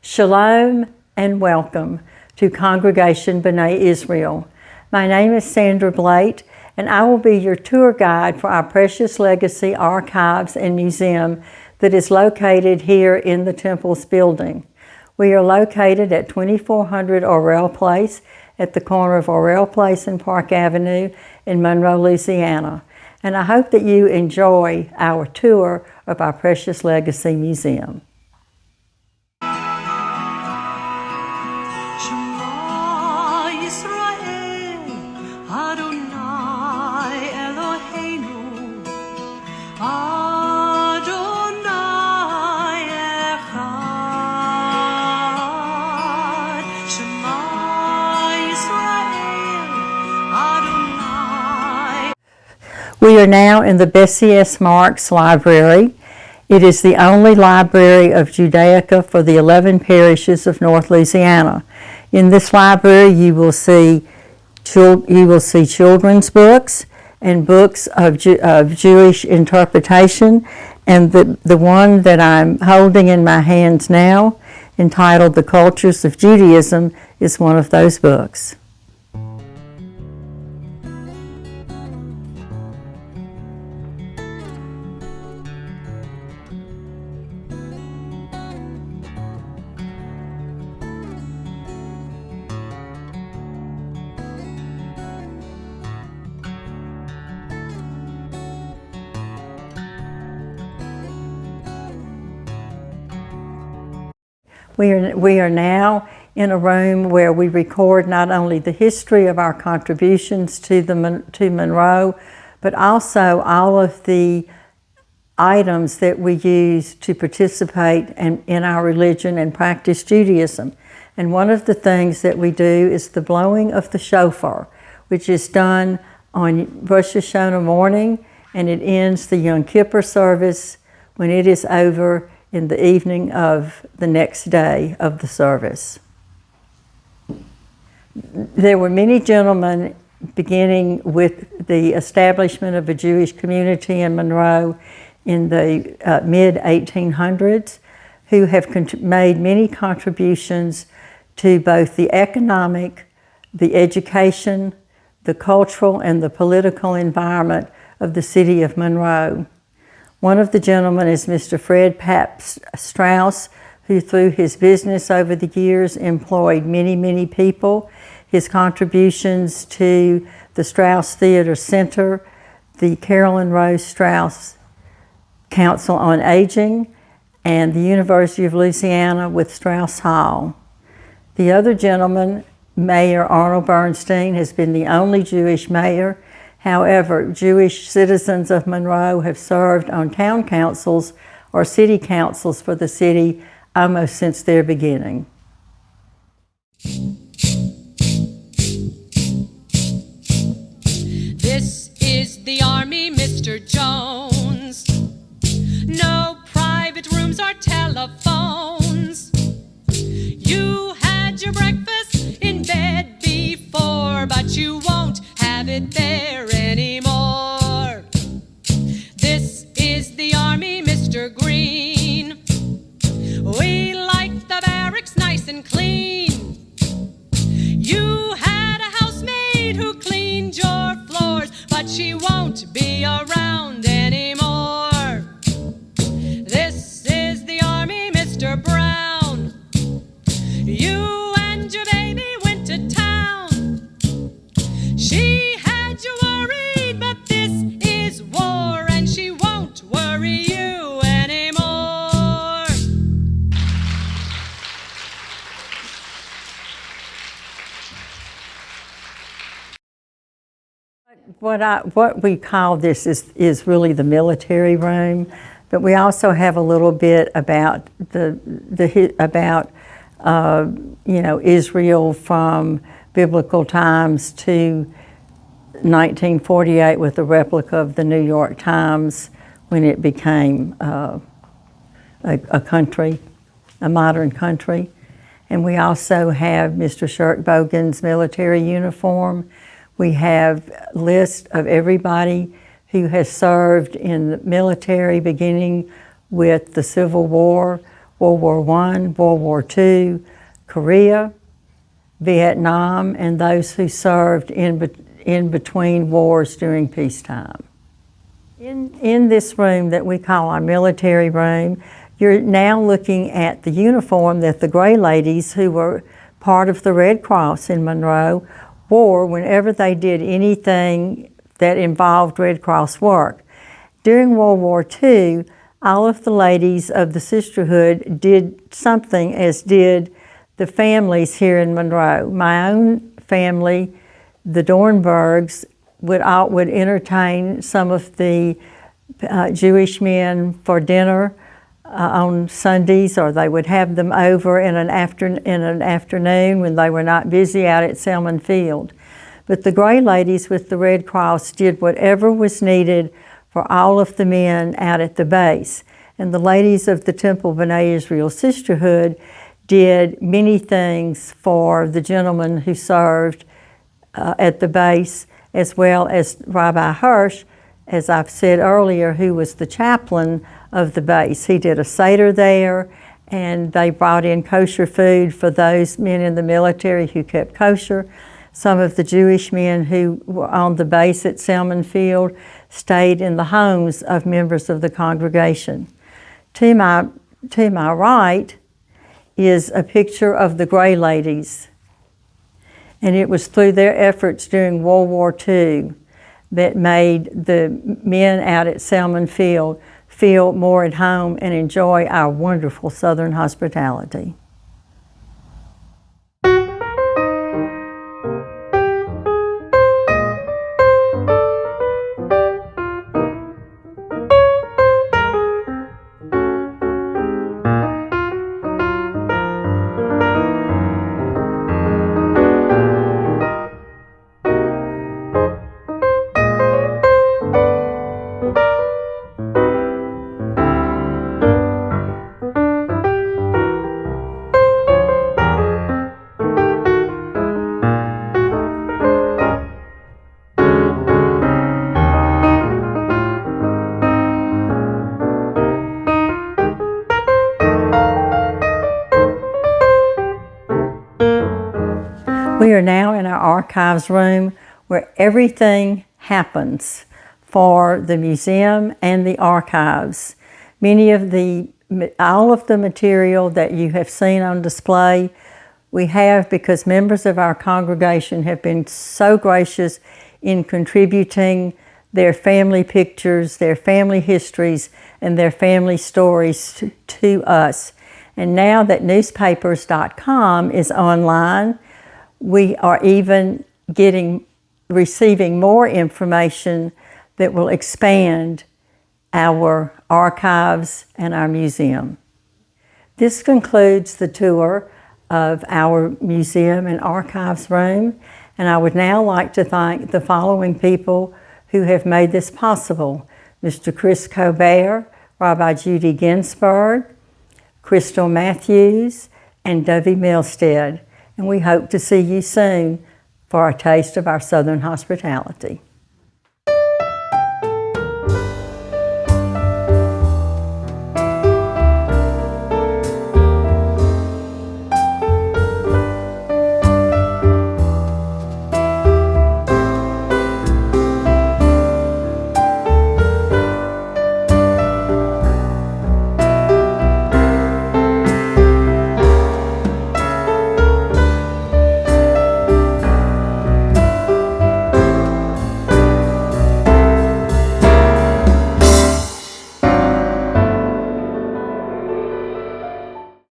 Shalom and welcome to Congregation B'nai Israel. My name is Sandra Blate, and I will be your tour guide for our Precious Legacy Archives and Museum that is located here in the Temple's building. We are located at 2400 Orrell Place at the corner of Orrell Place and Park Avenue in Monroe, Louisiana. And I hope that you enjoy our tour of our Precious Legacy Museum. We are now in the Bessie S. Marks Library. It is the only library of Judaica for the 11 parishes of North Louisiana. In this library, you will see children's books and books of Jewish interpretation, and the one that I'm holding in my hands now, entitled The Cultures of Judaism, is one of those books. We are now in a room where we record not only the history of our contributions to Monroe, but also all of the items that we use to participate in our religion and practice Judaism. And one of the things that we do is the blowing of the shofar, which is done on Rosh Hashanah morning, and it ends the Yom Kippur service when it is over in the evening of the next day of the service. There were many gentlemen, beginning with the establishment of a Jewish community in Monroe in the mid-1800s, who have made many contributions to both the economic, the education, the cultural, and the political environment of the city of Monroe. One of the gentlemen is Mr. Fred Pabst Strauss, who through his business over the years employed many, many people. His contributions to the Strauss Theater Center, the Carolyn Rose Strauss Council on Aging, and the University of Louisiana with Strauss Hall. The other gentleman, Mayor Arnold Bernstein, has been the only Jewish mayor. However, Jewish citizens of Monroe have served on town councils or city councils for the city almost since their beginning. This is the Army, Mr. Jones. No private rooms or telephones. You had your breakfast in bed before, but you won't have it there anymore. This is the Army, Mr. Green. We like the barracks nice and clean. You had a housemaid who cleaned your floors, but she won't be around anymore. This is the Army, Mr. Brown. You and your baby went to town. She had you worried, but this is war, and she won't worry you anymore. What we call this is really the military room, but we also have a little bit about Israel from biblical times to 1948 with a replica of the New York Times when it became a country, a modern country. And we also have Mr. Shirk Bogan's military uniform. We have a list of everybody who has served in the military, beginning with the Civil War, World War I, World War II, Korea, Vietnam, and those who served in between wars during peacetime. In this room that we call our military room, you're now looking at the uniform that the Gray Ladies, who were part of the Red Cross in Monroe, wore whenever they did anything that involved Red Cross work. During World War II, all of the ladies of the sisterhood did something, as did the families here in Monroe. My own family, the Dornbergs, would entertain some of the Jewish men for dinner on Sundays, or they would have them over in an afternoon when they were not busy out at Selman Field. But the Gray Ladies with the Red Cross did whatever was needed for all of the men out at the base. And the ladies of the Temple B'nai Israel Sisterhood did many things for the gentlemen who served at the base, as well as Rabbi Hirsch, as I've said earlier, who was the chaplain of the base. He did a Seder there, and they brought in kosher food for those men in the military who kept kosher. Some of the Jewish men who were on the base at Selman Field stayed in the homes of members of the congregation. To my right is a picture of the Gray Ladies. And it was through their efforts during World War II that made the men out at Selman Field feel more at home and enjoy our wonderful Southern hospitality. We are now in our archives room where everything happens for the museum and the archives. All of the material that you have seen on display, we have because members of our congregation have been so gracious in contributing their family pictures, their family histories, and their family stories to us. And now that newspapers.com is online, we are even receiving more information that will expand our archives and our museum. This concludes the tour of our museum and archives room, and I would now like to thank the following people who have made this possible: Mr. Chris Colbert, Rabbi Judy Ginsburg, Crystal Matthews, and Dovey Milstead. And we hope to see you soon for a taste of our Southern hospitality.